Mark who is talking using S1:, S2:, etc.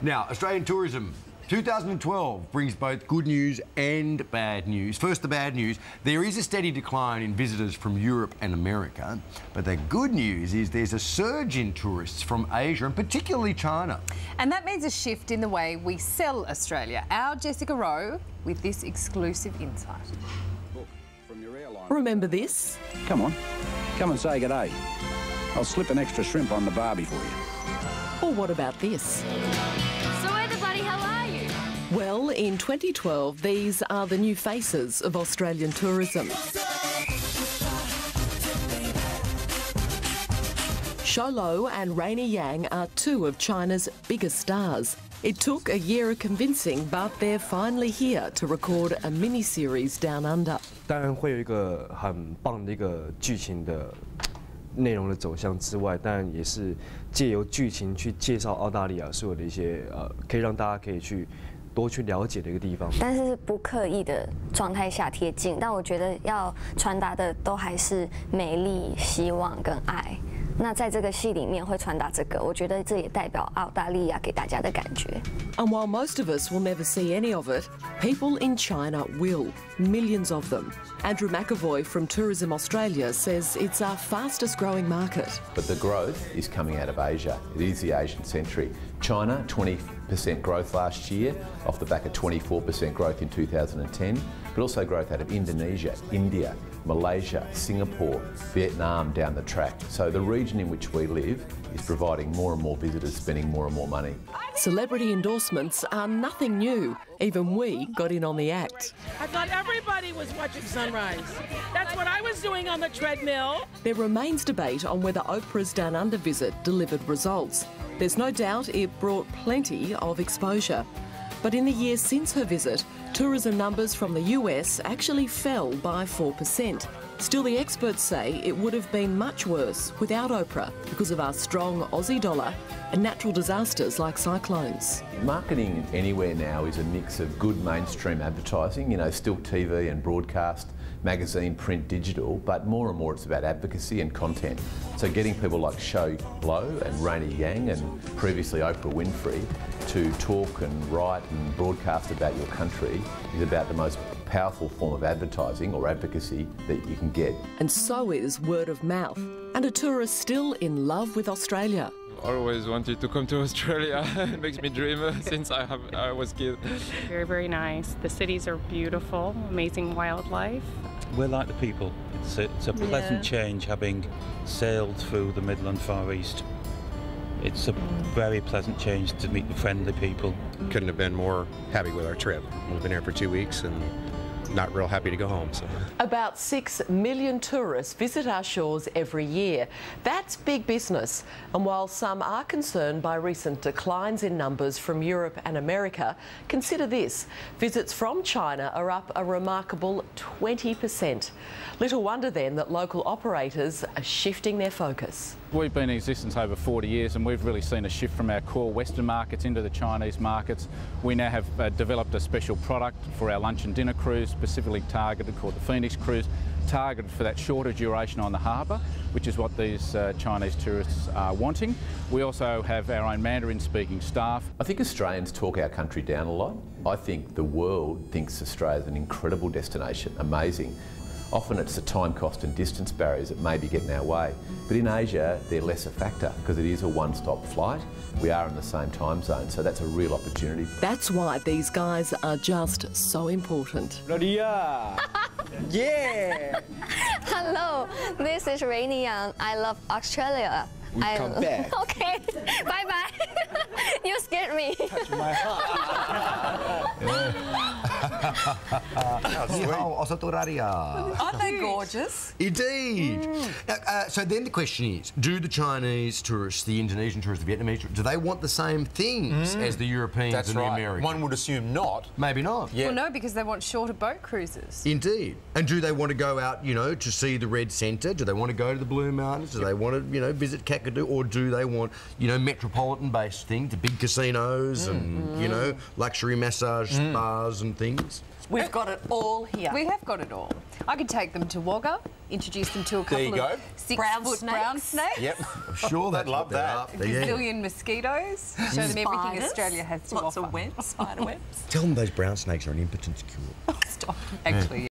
S1: Now, Australian tourism. 2012 brings both good news and bad news. First, the bad news. There is a steady decline in visitors from Europe and America, but the good news is there's a surge in tourists from Asia and particularly China.
S2: And that means a shift in the way we sell Australia. Our Jessica Rowe with this exclusive insight.
S3: Remember this?
S4: Come on, come and say g'day. I'll slip an extra shrimp on the barbie for you.
S3: Or what about this?
S5: So where the bloody hell are you?
S3: Well, in 2012, these are the new faces of Australian tourism. Luo and Rainie Yang are two of China's biggest stars. It took a year of convincing, but they're finally here to record a mini-series down under.
S6: 当然会有一个很棒的一个剧情的内容的走向之外，当然也是借由剧情去介绍澳大利亚所有的一些可以让大家可以去多去了解的一个地方。
S7: 但是不刻意的状态下贴近，但我觉得要传达的都还是美丽、希望跟爱。那在这个戏里面会传达这个，我觉得这也代表澳大利亚给大家的感觉。
S3: And while most of us will never see any of it, people in China will. Millions of them. Andrew McAvoy from Tourism Australia says it's our fastest growing market.
S8: But the growth is coming out of Asia. It is the Asian century. China, 20% growth last year, off the back of 24% growth in 2010, but also growth out of Indonesia, India, Malaysia, Singapore, Vietnam down the track. So the region in which we live is providing more and more visitors, spending more and more money.
S3: Celebrity endorsements are nothing new. Even we got in on the act.
S9: I thought everybody was watching sunrise. That's what I was doing on the treadmill.
S3: There remains debate on whether Oprah's Down Under visit delivered results. There's no doubt it brought plenty of exposure. But in the years since her visit, tourism numbers from the US actually fell by 4%. Still, the experts say it would have been much worse without Oprah because of our strong Aussie dollar and natural disasters like cyclones.
S8: Marketing anywhere now is a mix of good mainstream advertising, you know, still TV and broadcast, magazine, print, digital, but more and more it's about advocacy and content. So getting people like Luo and Rainie Yang and previously Oprah Winfrey to talk and write and broadcast about your country is about the most powerful form of advertising or advocacy that you can get.
S3: And so is word of mouth. And a tourist still in love with Australia.
S10: I always wanted to come to Australia. It makes me dream since I was a kid.
S11: Very, very nice. The cities are beautiful, amazing wildlife.
S12: We're like the people. It's a pleasant change having sailed through the Midland Far East. It's a very pleasant change to meet the friendly people.
S13: Couldn't have been more happy with our trip. We've been here for 2 weeks and not real happy to go home. So.
S3: About 6 million tourists visit our shores every year. That's big business. And while some are concerned by recent declines in numbers from Europe and America, consider this. Visits from China are up a remarkable 20%. Little wonder then that local operators are shifting their focus.
S14: We've been in existence over 40 years and we've really seen a shift from our core Western markets into the Chinese markets. We now have developed a special product for our lunch and dinner cruise, specifically targeted, called the Phoenix Cruise, targeted for that shorter duration on the harbour, which is what these Chinese tourists are wanting. We also have our own Mandarin-speaking staff.
S8: I think Australians talk our country down a lot. I think the world thinks Australia is an incredible destination, amazing. Often it's the time cost and distance barriers that maybe get in our way. But in Asia, they're less a factor because it is a one-stop flight. We are in the same time zone, so that's a real opportunity.
S3: That's why these guys are just so important.
S6: Radia! Yeah!
S7: Hello, this is Rainie Yang. I love Australia.
S6: Come back.
S7: Okay, bye-bye. You scared me.
S6: Touch my heart.
S2: Aren't they gorgeous?
S1: Indeed. Now, so then the question is, do the Chinese tourists, the Indonesian tourists, the Vietnamese tourists, do they want the same things as the Europeans and the Americans?
S13: One would assume not.
S1: Maybe not.
S13: Yeah.
S2: Well, no, because they want shorter boat cruises.
S1: Indeed. And do they want to go out, you know, to see the Red Centre? Do they want to go to the Blue Mountains? Do they want to, you know, visit Kakadu? Or do they want, you know, metropolitan-based things, the big casinos and, you know, luxury massage spas and things?
S15: We've got it all here.
S2: We have got it all. I could take them to Wagga, introduce them to a couple of 6-foot brown snakes.
S16: Yep.
S1: I'm sure they'd
S16: love that.
S2: A gazillion mosquitoes. Show them everything
S15: Spiders.
S2: Australia has to
S15: Lots
S2: offer.
S15: of webs, spider webs.
S1: Tell them those brown snakes are an impotence cure.
S2: Stop. Actually.